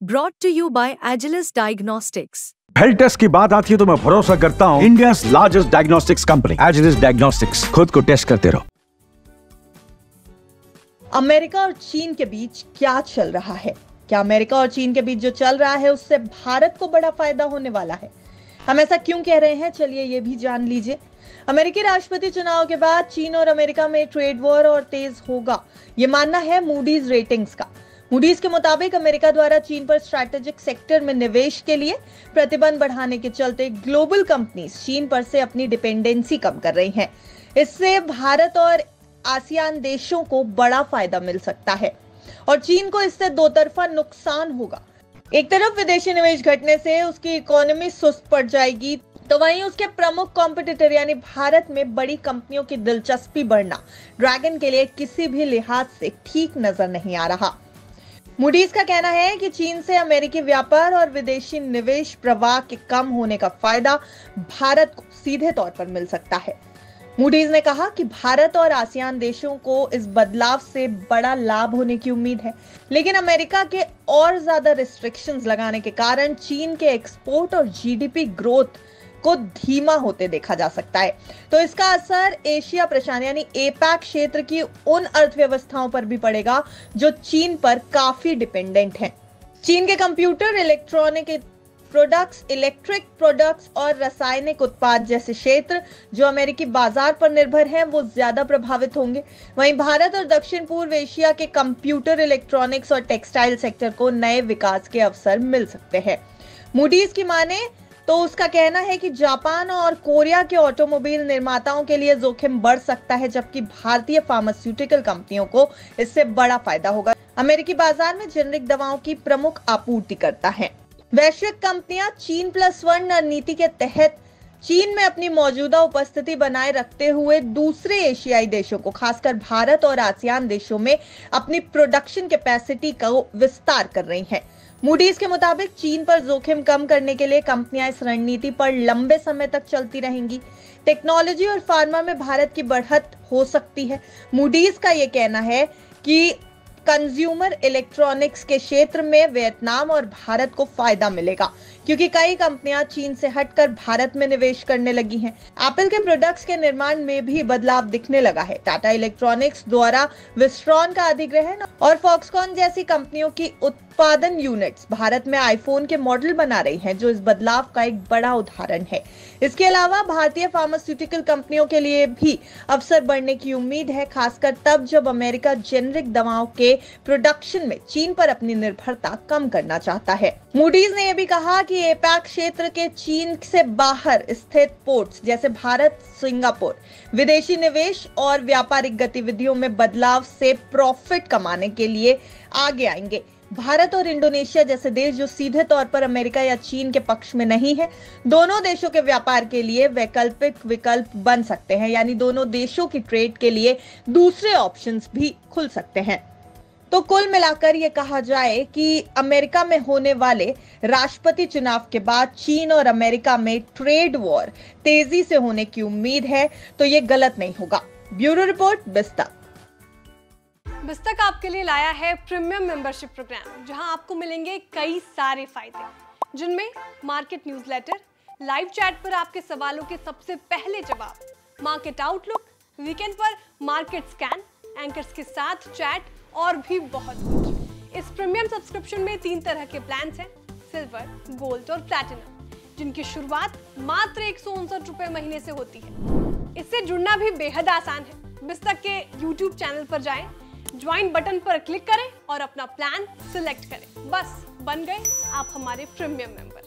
Brought to you by Agilus Diagnostics. Health test की बात आती है तो मैं भरोसा करता हूँ India largest diagnostics company Agilus diagnostics. खुद को टेस्ट करते रहो। अमेरिका और चीन के बीच क्या चल रहा है? क्या अमेरिका और चीन के बीच जो चल रहा है उससे भारत को बड़ा फायदा होने वाला है? हम ऐसा क्यों कह रहे हैं, चलिए ये भी जान लीजिए। अमेरिकी राष्ट्रपति चुनाव के बाद चीन और अमेरिका में ट्रेड वॉर और तेज होगा, ये मानना है मूडीज रेटिंग्स का। मूडीज के मुताबिक अमेरिका द्वारा चीन पर स्ट्रैटेजिक सेक्टर में निवेश के लिए प्रतिबंध बढ़ाने के चलते ग्लोबल कंपनीज चीन पर से अपनी डिपेंडेंसी कम कर रही हैं। इससे भारत और आसियान देशों को बड़ा फायदा मिल सकता है और चीन को इससे दो तरफा नुकसान होगा। एक तरफ विदेशी निवेश घटने से उसकी इकोनॉमी सुस्त पड़ जाएगी, तो वहीं उसके प्रमुख कॉम्पिटिटर यानी भारत में बड़ी कंपनियों की दिलचस्पी बढ़ना ड्रैगन के लिए किसी भी लिहाज से ठीक नजर नहीं आ रहा। मूडीज का कहना है कि चीन से अमेरिकी व्यापार और विदेशी निवेश प्रवाह के कम होने का फायदा भारत को सीधे तौर पर मिल सकता है। मूडीज ने कहा कि भारत और आसियान देशों को इस बदलाव से बड़ा लाभ होने की उम्मीद है, लेकिन अमेरिका के और ज्यादा रिस्ट्रिक्शंस लगाने के कारण चीन के एक्सपोर्ट और जीडीपी ग्रोथ को धीमा होते देखा जा सकता है। तो इसका असर एशिया प्रशांत यानी एपैक क्षेत्र की उन अर्थव्यवस्थाओं पर भी पड़ेगा जो चीन पर काफी डिपेंडेंट हैं। चीन के computer, electronic products, electric products और रासायनिक उत्पाद जैसे क्षेत्र जो अमेरिकी बाजार पर निर्भर हैं, वो ज्यादा प्रभावित होंगे। वहीं भारत और दक्षिण पूर्व एशिया के कंप्यूटर, इलेक्ट्रॉनिक्स और टेक्सटाइल सेक्टर को नए विकास के अवसर मिल सकते हैं। मूडीज की माने तो उसका कहना है कि जापान और कोरिया के ऑटोमोबाइल निर्माताओं के लिए जोखिम बढ़ सकता है, जबकि भारतीय फार्मास्यूटिकल कंपनियों को इससे बड़ा फायदा होगा। अमेरिकी बाजार में जेनरिक दवाओं की प्रमुख आपूर्तिकर्ता है। वैश्विक कंपनियां चीन+1 रणनीति के तहत चीन में अपनी मौजूदा उपस्थिति बनाए रखते हुए दूसरे एशियाई देशों को, खासकर भारत और आसियान देशों में अपनी प्रोडक्शन कैपेसिटी का विस्तार कर रही हैं। मूडीज के मुताबिक चीन पर जोखिम कम करने के लिए कंपनियां इस रणनीति पर लंबे समय तक चलती रहेंगी। टेक्नोलॉजी और फार्मा में भारत की बढ़त हो सकती है। मूडीज का यह कहना है कि कंज्यूमर इलेक्ट्रॉनिक्स के क्षेत्र में वियतनाम और भारत को फायदा मिलेगा, क्योंकि कई कंपनियां चीन से हटकर भारत में निवेश करने लगी हैं। एप्पल के प्रोडक्ट्स के निर्माण में भी बदलाव दिखने लगा है। टाटा इलेक्ट्रॉनिक्स द्वारा विस्ट्रॉन का अधिग्रहण और फॉक्सकॉन जैसी कंपनियों की उत्पादन यूनिट्स भारत में आईफोन के मॉडल बना रही हैं, जो इस बदलाव का एक बड़ा उदाहरण है। इसके अलावा भारतीय फार्मास्यूटिकल कंपनियों के लिए भी अवसर बढ़ने की उम्मीद है, खासकर तब जब अमेरिका जेनरिक दवाओं के प्रोडक्शन में चीन पर अपनी निर्भरता कम करना चाहता है। मूडीज ने यह भी कहा कि एपैक क्षेत्र के चीन से बाहर स्थित पोर्ट्स जैसे भारत, सिंगापुर विदेशी निवेश और व्यापारिक गतिविधियों में बदलाव से प्रॉफिट कमाने के लिए आगे आएंगे। भारत और इंडोनेशिया जैसे देश जो सीधे तौर पर अमेरिका या चीन के पक्ष में नहीं है, दोनों देशों के व्यापार के लिए वैकल्पिक विकल्प बन सकते हैं, यानी दोनों देशों की ट्रेड के लिए दूसरे ऑप्शंस भी खुल सकते हैं। तो कुल मिलाकर ये कहा जाए कि अमेरिका में होने वाले राष्ट्रपति चुनाव के बाद चीन और अमेरिका में ट्रेड वॉर तेजी से होने की उम्मीद है, तो ये गलत नहीं होगा। Bureau report, बिस्तक। बिस्तक आपके लिए लाया है प्रीमियम मेंबरशिप प्रोग्राम, जहां आपको मिलेंगे कई सारे फायदे, जिनमें मार्केट न्यूज़लेटर, लाइव चैट पर आपके सवालों के सबसे पहले जवाब, मार्केट आउटलुक, वीकेंड पर मार्केट स्कैन, एंकर्स के साथ चैट और भी बहुत कुछ। इस प्रीमियम सब्सक्रिप्शन में 3 तरह के प्लान्स हैं, सिल्वर, गोल्ड और प्लैटिनम, जिनकी शुरुआत मात्र 159 रुपए महीने से होती है। इससे जुड़ना भी बेहद आसान है। बिस्तक के YouTube चैनल पर जाएं, ज्वाइन बटन पर क्लिक करें और अपना प्लान सिलेक्ट करें। बस बन गए आप हमारे प्रीमियम मेंबर।